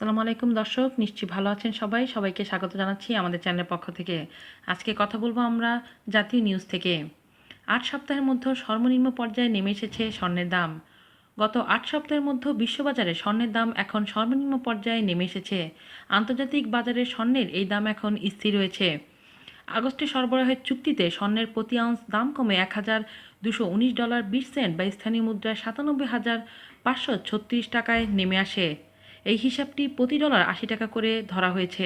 আসসালামু আলাইকুম দর্শক, নিশ্চয়ই ভালো আছেন সবাই। সবাইকে স্বাগত জানাচ্ছি আমাদের চ্যানেলের পক্ষ থেকে। আজকে কথা বলবো আমরা জাতীয় নিউজ থেকে। ৮ সপ্তাহের মধ্যে সর্বনিম্ন পর্যায়ে নেমে এসেছে স্বর্ণের দাম। গত ৮ সপ্তাহের মধ্যে বিশ্ববাজারে স্বর্ণের দাম এখন সর্বনিম্ন পর্যায়ে নেমে এসেছে। আন্তর্জাতিক বাজারে স্বর্ণের এই দাম এখন স্থির রয়েছে। আগস্টে সরবরাহের চুক্তিতে স্বর্ণের প্রতি আউন্স দাম কমে $1,219.20 বা স্থানীয় মুদ্রায় ৯৭,৫৩৬ টাকায় নেমে আসে। এই হিসাবটি প্রতি ডলার ৮০ টাকা করে ধরা হয়েছে।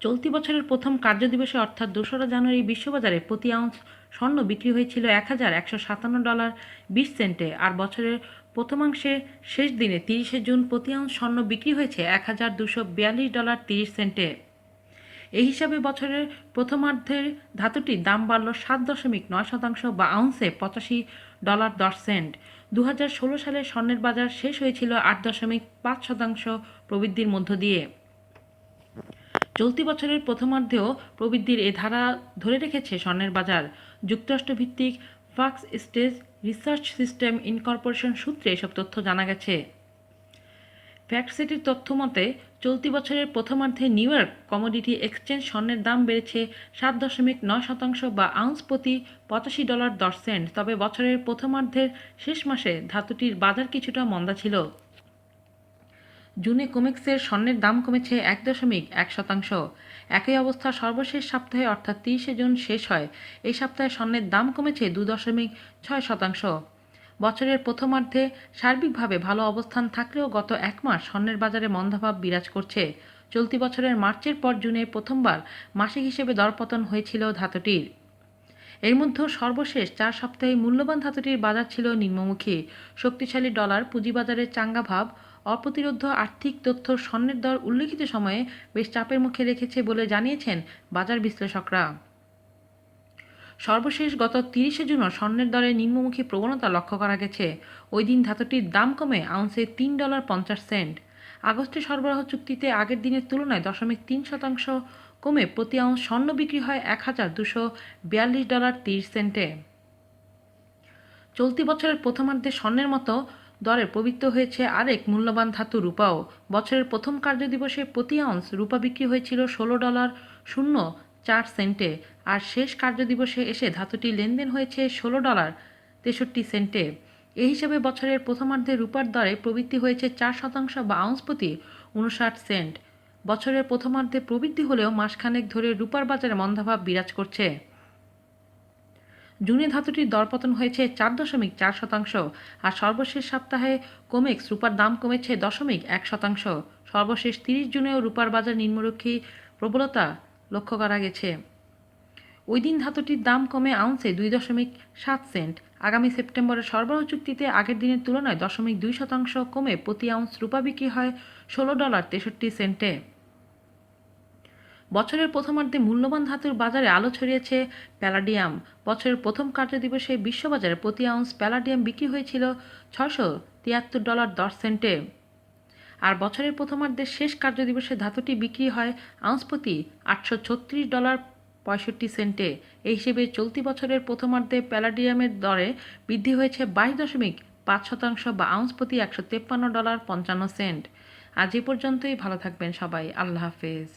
চলতি বছরের প্রথম কার্যদিবসে অর্থাৎ ২রা জানুয়ারি বিশ্ববাজারে প্রতি আউন্স স্বর্ণ বিক্রি হয়েছিল $১,১৫৭.২০ আর বছরের প্রথমাংশে শেষ দিনে ৩০শে জুন প্রতি আউন্স স্বর্ণ বিক্রি হয়েছে $১,২৪২.৩০। এই হিসাবে বছরের প্রথমার্ধের ধাতুটির দাম বাড়ল ৭.৯% বা আউন্সে $৮৫.১০। ২০১৬ সালে স্বর্ণের বাজার শেষ হয়েছিল ৮.৫% প্রবৃদ্ধির মধ্য দিয়ে। চলতি বছরের প্রথমার্ধেও প্রবৃদ্ধির এ ধারা ধরে রেখেছে স্বর্ণের বাজার। যুক্তরাষ্ট্রভিত্তিক ফাক্স স্টেজ রিসার্চ সিস্টেম ইনকর্পোরেশন সূত্রে এসব তথ্য জানা গেছে। ফ্যাক্টসেটের তথ্য মতে চলতি বছরের প্রথমার্ধে নিউ ইয়র্ক কমোডিটি এক্সচেঞ্জ স্বর্ণের দাম বেড়েছে ৭.৯% বা আউন্স প্রতি $৮৫.১০। তবে বছরের প্রথমার্ধের শেষ মাসে ধাতুটির বাজার কিছুটা মন্দা ছিল। জুনে কোমেক্সের স্বর্ণের দাম কমেছে ১.১%। একই অবস্থা সর্বশেষ সপ্তাহে অর্থাৎ ৩০শে জুন শেষ হয়। এই সপ্তাহে স্বর্ণের দাম কমেছে ২.৬%। বছরের প্রথমার্ধে সার্বিকভাবে ভালো অবস্থান থাকলেও গত এক মাস স্বর্ণের বাজারে মন্দাভাব বিরাজ করছে। চলতি বছরের মার্চের পর জুনে প্রথমবার মাসিক হিসেবে দরপতন হয়েছিল ধাতুটির। এর মধ্যে সর্বশেষ ৪ সপ্তাহে মূল্যবান ধাতুটির বাজার ছিল নিম্নমুখী। শক্তিশালী ডলার, পুঁজিবাজারের চাঙ্গা ভাব, অপ্রতিরোধ্য আর্থিক তথ্য স্বর্ণের দর উল্লেখিত সময়ে বেশ চাপের মুখে রেখেছে বলে জানিয়েছেন বাজার বিশ্লেষকরা। সর্বশেষ গত ৩০শে জুনও স্বর্ণের দরে নিম্নমুখী প্রবণতা লক্ষ্য করা গেছে। ওই দিন ধাতুটির দাম কমে আউন্সে $৩.৫০। আগস্টে সরবরাহ চুক্তিতে আগের দিনের তুলনায় ৩% কমে প্রতি আউন্স স্বর্ণ বিক্রি হয় $১,২৪২.৩০। চলতি বছরের প্রথমার্ধে স্বর্ণের মতো দরে পবিত্র হয়েছে আরেক মূল্যবান ধাতু রূপাও। বছরের প্রথম কার্যদিবসে প্রতি আউন্স রূপা বিক্রি হয়েছিল $১৬.০৪ আর শেষ কার্যদিবসে এসে ধাতুটি লেনদেন হয়েছে $১৬.৬৩। এই হিসাবে বছরের প্রথমার্ধে রূপার দরে প্রবৃদ্ধি হয়েছে ৪% বা আউন্স প্রতি ৫৯ সেন্ট। বছরের প্রথমার্ধে প্রবৃদ্ধি হলেও মাসখানেক ধরে রূপার বাজারে মন্দাভাব বিরাজ করছে। জুনে ধাতুটির দরপতন হয়েছে ৪.৪% আর সর্বশেষ সপ্তাহে কোমেক্স রূপার দাম কমেছে ১%। সর্বশেষ ৩০ জুনেও রূপার বাজার নিম্নমুখী প্রবলতা লক্ষ্য করা গেছে। ওই দিন ধাতুটির দাম কমে আউন্সে ২.৭ সেন্ট। আগামী সেপ্টেম্বরে সরবরাহ চুক্তিতে আগের দিনের তুলনায় ২.২% কমে প্রতি আউন্স রূপা বিক্রি হয় $১৬.৬৩। বছরের প্রথমার্ধে মূল্যবান ধাতুর বাজারে আলো ছড়িয়েছে প্যালাডিয়াম। বছরের প্রথম কার্যদিবসে বিশ্ববাজারে প্রতি আউন্স প্যালাডিয়াম বিক্রি হয়েছিল $৬৭৩.১০। আর বছরের প্রথমার্ধের শেষ কার্যদিবসে ধাতুটি বিক্রি হয় আউন্স প্রতি $৮৩.৬৫। এই হিসেবে চলতি বছরের প্রথমার্ধে প্যালাডিয়ামের দরে বৃদ্ধি হয়েছে ২২.৫% বা আউন্স প্রতি $১৫.৫৫। আজ এ পর্যন্তই। ভালো থাকবেন সবাই। আল্লাহ হাফেজ।